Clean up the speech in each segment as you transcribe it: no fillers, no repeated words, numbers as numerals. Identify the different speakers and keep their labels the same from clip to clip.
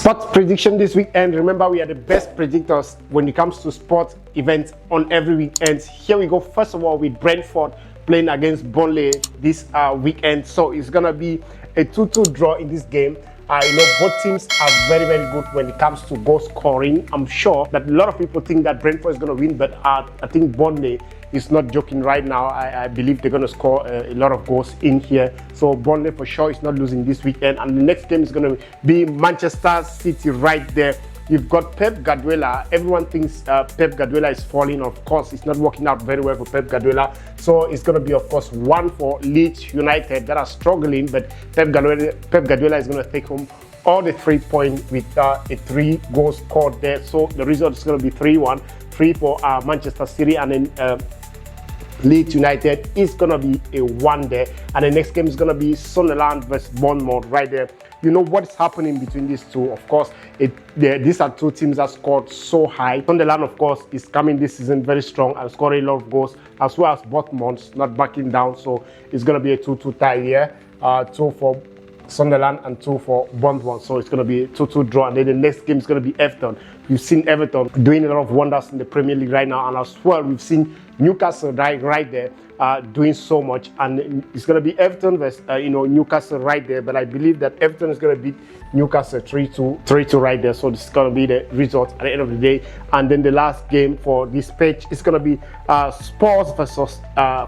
Speaker 1: Sports prediction this weekend. Remember, we are the best predictors when it comes to sports events on every weekend. Here we go. First of all, with Brentford playing against Burnley this weekend. So it's gonna be a 2-2 draw in this game. Both teams are very, very good when it comes to goal scoring. I'm sure that a lot of people think that Brentford is going to win, but I think Burnley is not joking right now. I believe they're going to score a lot of goals in here. So Burnley for sure is not losing this weekend. And the next game is going to be Manchester City right there. You've got Pep Guardiola. Everyone thinks Pep Guardiola is falling. Of course, it's not working out very well for Pep Guardiola. So it's going to be, of course, one for Leeds United that are struggling. But Pep Guardiola is going to take home all the 3 points with a 3 goals scored there. So the result is going to be 3-1, 3 for Manchester City, and then Leeds United is going to be a 1 there. And the next game is going to be Sunderland versus Bournemouth right there. You know what is happening between these two. Of course, these are two teams that scored so high. Sunderland, of course, is coming this season very strong and scoring a lot of goals, as well as Bournemouth not backing down. So it's going to be a 2-2 tie here. 2 for Sunderland and 2 for Bournemouth. So it's going to be a 2-2 draw. And then the next game is going to be Everton. You've seen Everton doing a lot of wonders in the Premier League right now, and as well we've seen Newcastle right there doing so much. And it's going to be Everton versus Newcastle right there. But I believe that Everton is going to beat Newcastle 3-2 right there. So this is going to be the result at the end of the day. And then the last game for this page is going to be Spurs versus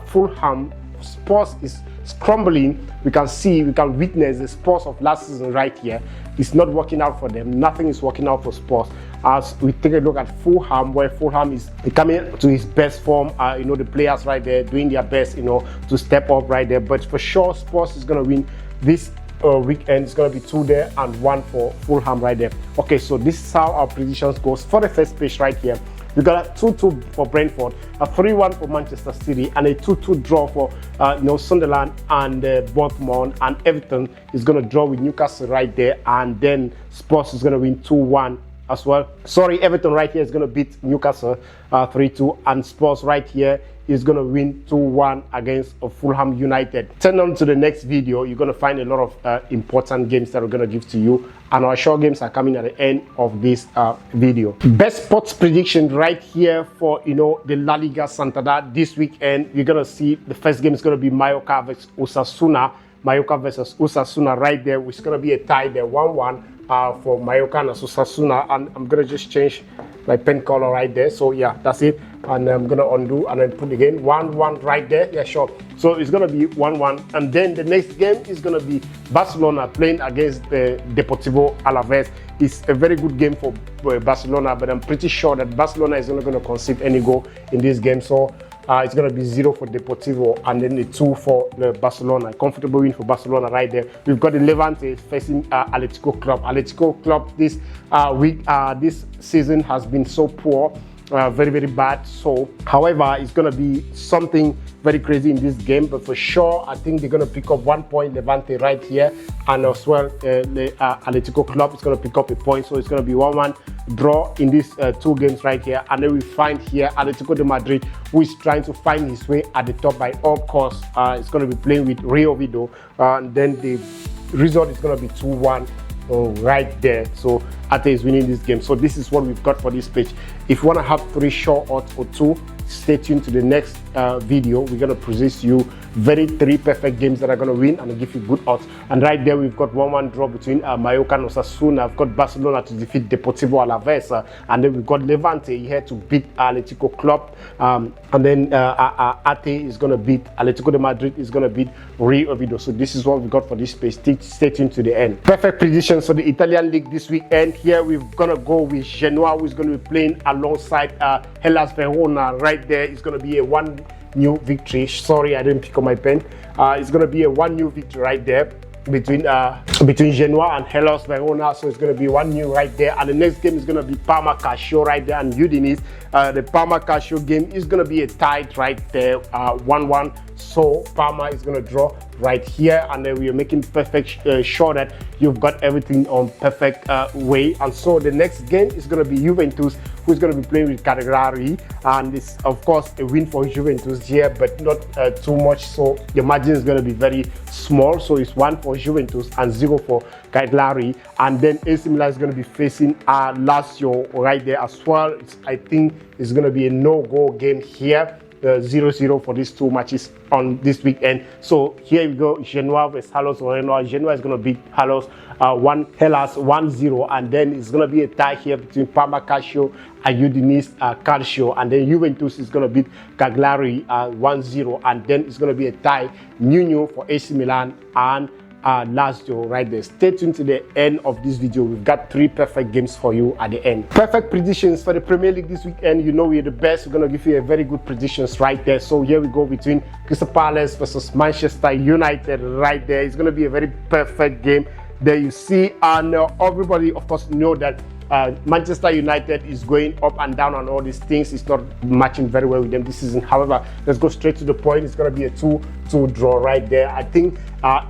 Speaker 1: Fulham. Spurs is crumbling. We can witness the Spurs of last season right here. It's not working out for them. Nothing is working out for Spurs. As we take a look at Fulham, where Fulham is coming to his best form, the players right there doing their best, to step up right there. But for sure, Spurs is going to win this weekend. It's going to be 2 there and 1 for Fulham right there. Okay, so this is how our predictions goes for the first page right here. We got a 2-2 for Brentford, a 3-1 for Manchester City, and a 2-2 draw for Sunderland and Bournemouth. And Everton is going to draw with Newcastle right there, and then Spurs is going to win 2-1 as well. Sorry, Everton right here is going to beat Newcastle 3-2, and Spurs right here is going to win 2-1 against Fulham United. Turn on to the next video. You're going to find a lot of important games that we're going to give to you, and our short games are coming at the end of this video. Best sports prediction right here for the La Liga Santander this weekend. You're going to see the first game is going to be Mallorca versus Osasuna. Mallorca versus Osasuna right there, which is going to be a tie there, 1-1 for Mallorca and Osasuna. And I'm going to just change my pen color right there. So yeah, that's it. And I'm going to undo and then put again 1-1 right there. Yeah, sure. So it's going to be 1-1. And then the next game is going to be Barcelona playing against Deportivo Alaves. It's a very good game for Barcelona, but I'm pretty sure that Barcelona is not going to concede any goal in this game. So it's going to be 0 for Deportivo and then the 2 for Barcelona. A comfortable win for Barcelona right there. We've got the Levante facing Atletico Club. Atletico Club this this season has been so poor. Very, very bad. So, however, it's going to be something very crazy in this game. But for sure, I think they're going to pick up 1 point, Levante right here. And as well, the Atletico Club is going to pick up a point. So, it's going to be 1-1 draw in these 2 games right here. And then we find here Atletico de Madrid, who is trying to find his way at the top by all costs. It's going to be playing with Rio Vido. And then the result is going to be 2-1. Right there. So Ate is winning this game. So this is what we've got for this page. If you want to have 3 short odds or 2, stay tuned to the next video. We're going to present you 3 perfect games that are going to win and give you good odds. And right there we've got 1-1 draw between Mallorca and Osasuna. I've got Barcelona to defeat Deportivo Alaves, and then we've got Levante here to beat Atletico Club, and then Ate is going to beat Atletico de Madrid, is going to beat Rio Vido. So this is what we got for this page. Stay tuned to the end. Perfect predictions for the Italian League this weekend. Here we're going to go with Genoa, who is going to be playing alongside Hellas Verona. Right there is going to be a 1 new victory. Sorry, I didn't pick up my pen. It's going to be a 1 new victory right there between Genoa and Hellas Verona. So it's going to be 1 new right there. And the next game is going to be Parma Calcio right there and Udinese. The Parma Calcio game is going to be a tie right there, 1-1 So Parma is going to draw right here, and then we are making perfect sure that you've got everything on perfect way. And so the next game is going to be Juventus, who's going to be playing with Cagliari, and it's of course a win for Juventus here, but not too much, so the margin is going to be very small. So it's 1 for Juventus and 0 for Cagliari. And then AC Milan is going to be facing Lazio right there as well. I think it's going to be a no-go game here. 0-0 for these two matches on this weekend. So here we go, Genoa versus Hellas Verona. Genoa is going to beat Hellas 1-0, and then it's going to be a tie here between Parma Calcio and Udinese Calcio, and then Juventus is going to beat Cagliari 1-0, and then it's going to be a tie 0-0 for AC Milan and Lazio right there. Stay tuned to the end of this video. We've got 3 perfect games for you at the end. Perfect predictions for the Premier League this weekend. You know we're the best. We're going to give you a very good predictions right there. So here we go between Crystal Palace versus Manchester United right there. It's going to be a very perfect game. There you see, and everybody of course know that Manchester United is going up and down on all these things. It's not matching very well with them this season. However, let's go straight to the point. It's going to be a 2-2 draw right there. I think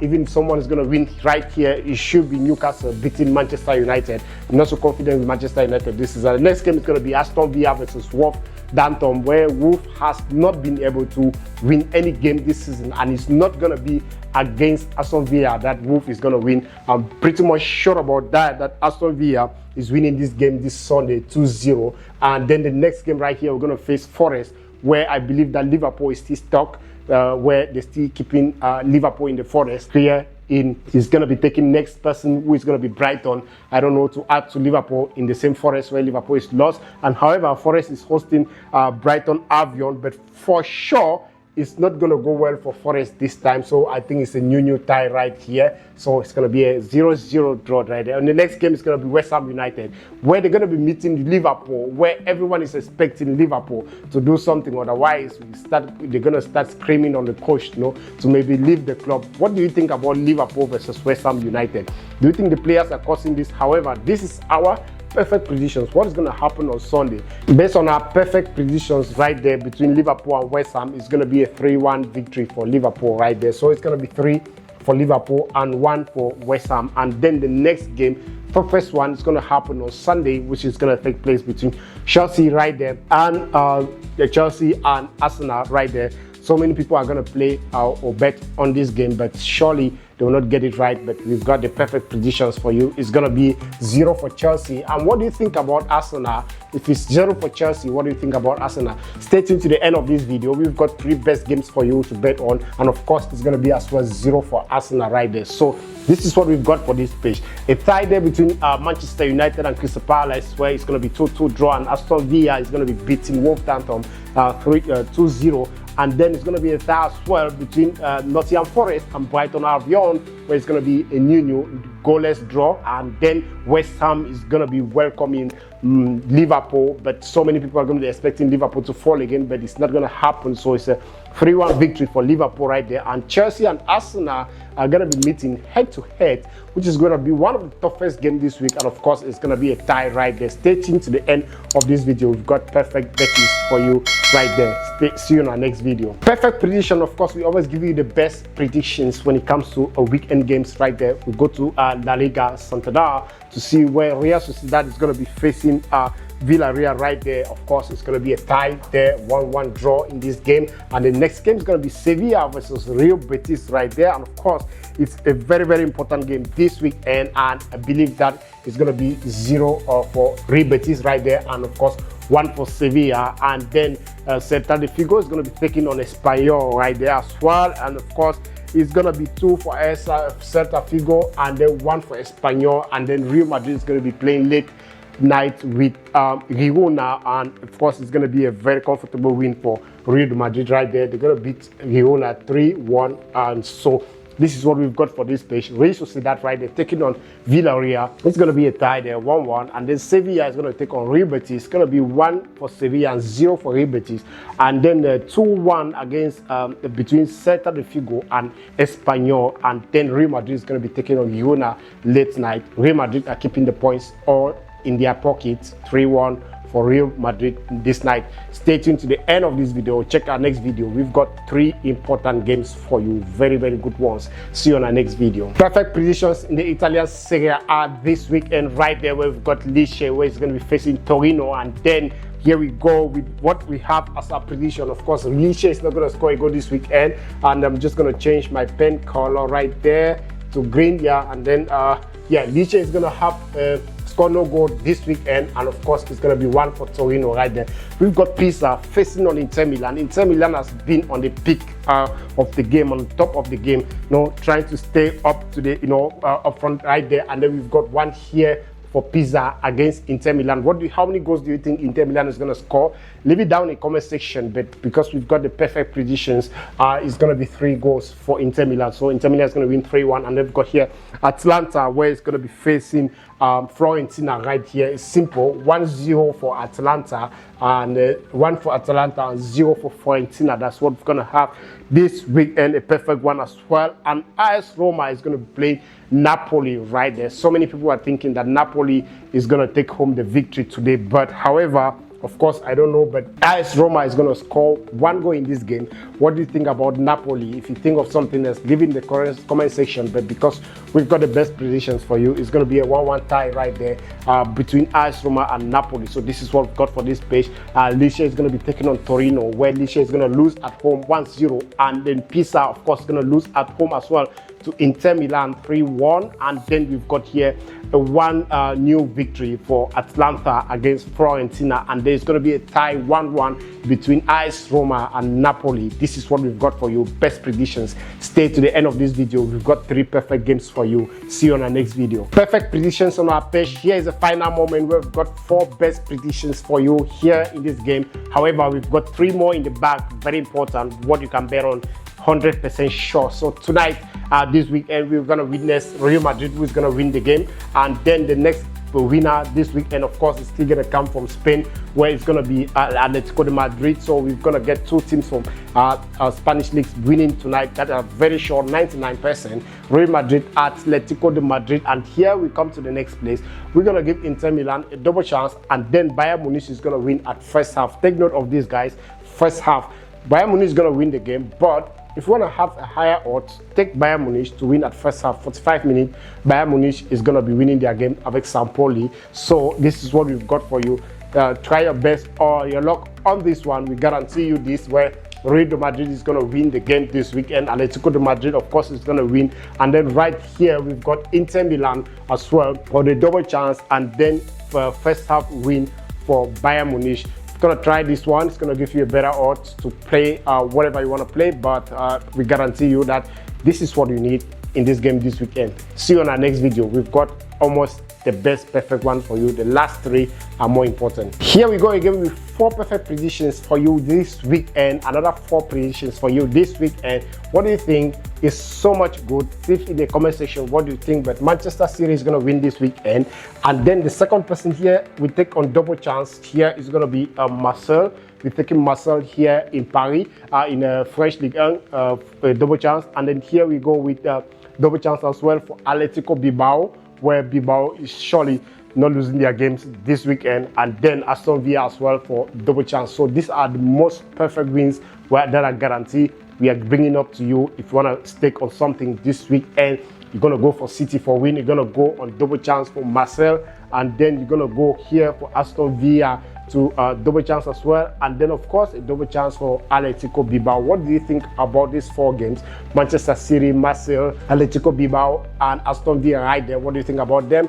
Speaker 1: even if someone is going to win right here, it should be Newcastle beating Manchester United. I'm not so confident with Manchester United this season. The next game is going to be Aston Villa versus Wolverhampton, where Wolf has not been able to win any game this season, and it's not going to be against Aston Villa that Wolf is going to win. I'm pretty much sure about that Aston Villa is winning this game this Sunday 2-0. And then the next game right here, we're going to face Forest, where I believe that Liverpool is still stuck, where they're still keeping Liverpool in the Forest. Here is going to be taking next person, who is going to be Brighton. I don't know, to add to Liverpool in the same Forest where Liverpool is lost. And however, Forest is hosting Brighton Albion, but for sure it's not going to go well for Forest this time. So I think it's a new tie right here. So it's going to be a 0-0 draw right there. And the next game is going to be West Ham United, where they're going to be meeting Liverpool, where everyone is expecting Liverpool to do something. Otherwise, they're going to start screaming on the coach, to maybe leave the club. What do you think about Liverpool versus West Ham United? Do you think the players are causing this? However, this is our perfect predictions. What is going to happen on Sunday? Based on our perfect predictions right there between Liverpool and West Ham, it's going to be a 3-1 victory for Liverpool right there. So it's going to be 3 for Liverpool and 1 for West Ham. And then the next game, the first one, is going to happen on Sunday, which is going to take place between Chelsea right there and Chelsea and Arsenal right there. So many people are going to play or bet on this game, but surely they will not get it right. But we've got the perfect predictions for you. It's going to be 0 for Chelsea. And what do you think about Arsenal? If it's 0 for Chelsea, what do you think about Arsenal? Stay tuned to the end of this video. We've got 3 best games for you to bet on. And of course, it's going to be as well 0 for Arsenal right there. So this is what we've got for this page. A tie there between Manchester United and Crystal Palace, where it's going to be 2-2 draw. And Aston Villa is going to be beating Wolverhampton 2-0. And then it's going to be a tie as well between Nottingham Forest and Brighton Albion, where it's going to be a new goalless draw. And then West Ham is going to be welcoming Liverpool, but so many people are going to be expecting Liverpool to fall again, but it's not going to happen. So it's a 3-1 victory for Liverpool right there. And Chelsea and Arsenal are going to be meeting head to head, which is going to be one of the toughest games this week. And of course, it's going to be a tie right there. Stay tuned to the end of this video. We've got perfect bet list for you right there. See you in our next video. Perfect prediction, of course, we always give you the best predictions when it comes to weekend games right there. We go to La Liga Santander to see where Real Sociedad is going to be facing Villarreal right there. Of course, it's going to be a tie there, 1-1 draw in this game. And the next game is going to be Sevilla versus Real Betis right there. And of course, it's a very important game this weekend, and I believe that it's going to be 0 for Real Betis right there, and of course 1 for Sevilla. And then Celta de Vigo is going to be taking on Espanyol right there as well, and of course it's going to be 2 for Celta Vigo and then 1 for Espanyol. And then Real Madrid is going to be playing late night with Girona, and of course it's going to be a very comfortable win for Real Madrid right there. They're going to beat Girona 3-1, and so this is what we've got for this page. Real Sociedad right there taking on Villarreal. It's going to be a tie there, 1-1. And then Sevilla is going to take on Real Betis. It's going to be 1 for Sevilla and 0 for Real Betis. And then 2-1 against between Celta de Vigo and Espanyol. And then Real Madrid is going to be taking on Girona late night. Real Madrid are keeping the points all in their pockets, 3-1 for Real Madrid this night. Stay tuned to the end of this video. Check our next video. We've got 3 important games for you, very good ones. See you on our next video. Perfect predictions in the Italian Serie A this weekend. Right there, we've got Liga, where it's going to be facing Torino, and then here we go with what we have as a prediction. Of course, Liga is not going to score a goal this weekend, and I'm just going to change my pen color right there to green. Yeah, and then Liga is going to have score no goal this weekend, and of course it's going to be 1 for Torino right there. We've got Pisa facing on Inter Milan. Inter Milan has been on the peak of the game, on top of the game, trying to stay up to the up front right there. And then we've got one here for Pisa against Inter Milan. How many goals do you think Inter Milan is going to score? Leave it down in the comment section, but because we've got the perfect predictions, it's going to be 3 goals for Inter Milan. So Inter Milan is going to win 3-1, and then we've got here Atalanta, where it's going to be facing Fiorentina right here. It's simple, 1-0 for Atalanta, and 1 for Atalanta and 0 for Fiorentina. That's what we're going to have this weekend, a perfect one as well. And AS Roma is going to play Napoli right there. So many people are thinking that Napoli is going to take home the victory today, but however, of course, I don't know, but AS Roma is going to score 1 goal in this game. What do you think about Napoli? If you think of something else, leave in the comment section. But because we've got the best predictions for you, it's going to be a 1-1 tie right there between AS Roma and Napoli. So this is what we've got for this page. Liga is going to be taking on Torino, where Liga is going to lose at home 1-0, and then Pisa, of course, is going to lose at home as well to Inter Milan 3-1. And then we've got here a new victory for Atalanta against Fiorentina, and there's going to be a tie 1-1 between AS Roma and Napoli. This is what we've got for you, best predictions. Stay to the end of this video. We've got 3 perfect games for you. See you on our next video. Perfect predictions on our page. Here is the final moment where we've got 4 best predictions for you here in this game. However, we've got 3 more in the bag, very important, what you can bet on 100% sure. So tonight, this weekend, we're going to witness Real Madrid, who's going to win the game, and then the next winner this weekend, of course, is still going to come from Spain, where it's going to be Atletico de Madrid. So we're going to get 2 teams from Spanish leagues winning tonight. That are very sure, 99%. Real Madrid, Atletico de Madrid. And here we come to the next place. We're going to give Inter Milan a double chance, and then Bayern Munich is going to win at first half. Take note of this, guys. First half, Bayern Munich is going to win the game, but if you want to have a higher odds, take Bayern Munich to win at first half. 45 minutes, Bayern Munich is going to be winning their game avec Sampoli. So this is what we've got for you. Try your best or your luck on this one. We guarantee you this, where Real Madrid is going to win the game this weekend. Atletico de Madrid, of course, is going to win. And then right here, we've got Inter Milan as well for the double chance, and then first half win for Bayern Munich. Gonna try this one. It's gonna give you a better odds to play whatever you want to play, but we guarantee you that this is what you need in this game this weekend. See you on our next video. We've got almost the best perfect one for you. The last 3 are more important. Here we go again with 4 perfect predictions for you this weekend. Another 4 predictions for you this weekend. What do you think is so much good? Leave in the comment section what do you think. But Manchester City is going to win this weekend. And then the second person here we take on double chance here is going to be Marcel. We're taking Marcel here in Paris in a French Ligue 1 double chance. And then here we go with double chance as well for Atletico Bilbao, where Bilbao is surely not losing their games this weekend, and then Aston Villa as well for double chance. So these are the most perfect wins that I guarantee we are bringing up to you. If you want to stake on something this weekend, you're going to go for City for win, you're going to go on double chance for Marcel, and then you're going to go here for Aston Villa to double chance as well, and then of course a double chance for Atletico Bilbao. What do you think about these 4 games? Manchester City, Marseille, Atletico Bilbao, and Aston Villa right there. What do you think about them?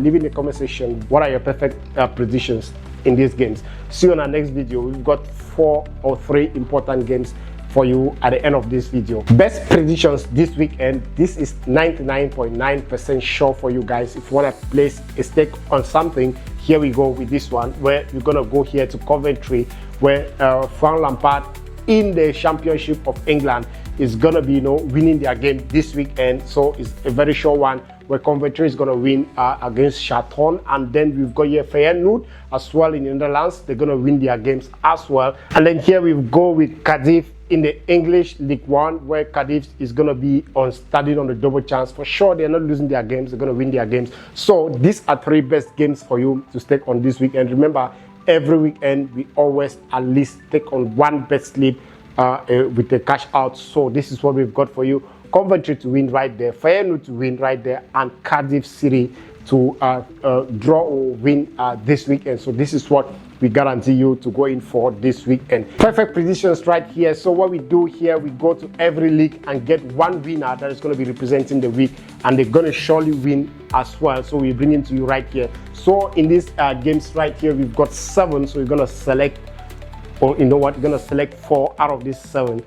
Speaker 1: Leave in the comment section what are your perfect predictions in these games. See you on our next video. We've got 4 or 3 important games for you at the end of this video. Best predictions this weekend. This is 99.9% sure for you guys. If you want to place a stake on something, here we go with this one, where you're gonna go here to Coventry, where Frank Lampard in the Championship of England is gonna be winning their game this weekend. So it's a very sure one, where Coventry is gonna win against Charlton. And then we've got here Feyenoord as well in the Netherlands. They're gonna win their games as well. And then here we go with Cardiff in the English League 1, where Cardiff is going to be studying on the double chance. For sure, they're not losing their games. They're going to win their games. So these are 3 best games for you to stake on this weekend. Remember, every weekend we always at least take on one bet slip with the cash out. So this is what we've got for you. Coventry to win right there, Feyenoord to win right there, and Cardiff City to draw or win this weekend. So this is what we guarantee you to go in for this weekend. Perfect predictions right here. So what we do here, we go to every league and get one winner that is going to be representing the week, and they're going to surely win as well. So we bring it to you right here. So in these games right here, we've got 7. So you're going to select, or you know what, you're going to select 4 out of these 7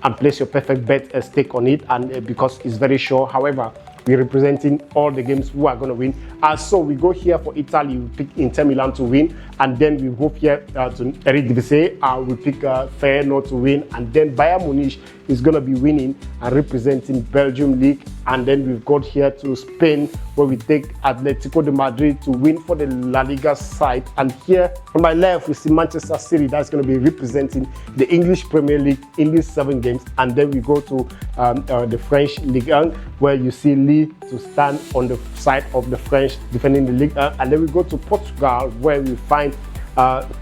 Speaker 1: and place your perfect bet stake on it, and because it's very sure. However, we're representing all the games who are going to win. So we go here for Italy, we pick Inter Milan to win, and then we go here to Eredivisie, we pick Feyenoord to win, and then Bayern Munich is going to be winning and representing Belgium League. And then we've got here to Spain, where we take Atletico de Madrid to win for the La Liga side. And here on my left, we see Manchester City, that's going to be representing the English Premier League in these 7 games. And then we go to the French Liga, where you see Lille to stand on the side of the French defending the league. And then we go to Portugal, where we find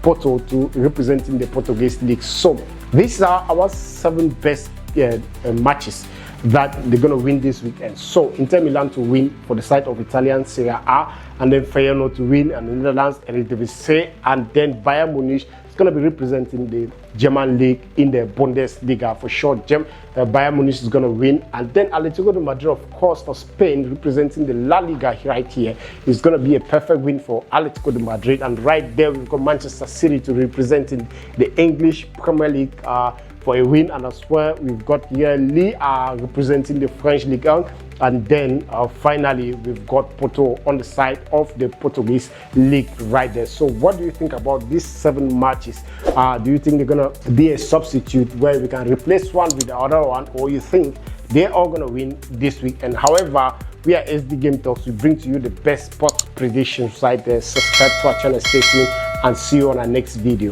Speaker 1: Porto to representing the Portuguese league. So these are our 7 best matches that they're going to win this weekend. So Inter Milan to win for the side of Italian Serie A, and then Feyenoord to win, and the Netherlands Eredivisie, and then Bayern Munich is going to be representing the German league in the Bundesliga for sure. Bayern Munich is going to win, and then Atletico de Madrid, of course, for Spain, representing the La Liga right here, is going to be a perfect win for Atletico de Madrid. And right there, we've got Manchester City to representing the English Premier League for a win. And as well, we've got here Lille representing the French Ligue 1, and then finally we've got Porto on the side of the Portuguese league right there. So what do you think about these 7 matches? Do you think they're gonna be a substitute where we can replace one with the other one, or you think they're all gonna win this week? And however, we are SD Game Talks. We bring to you the best sports predictions right there. Subscribe to our channel, stay tuned, and see you on our next video.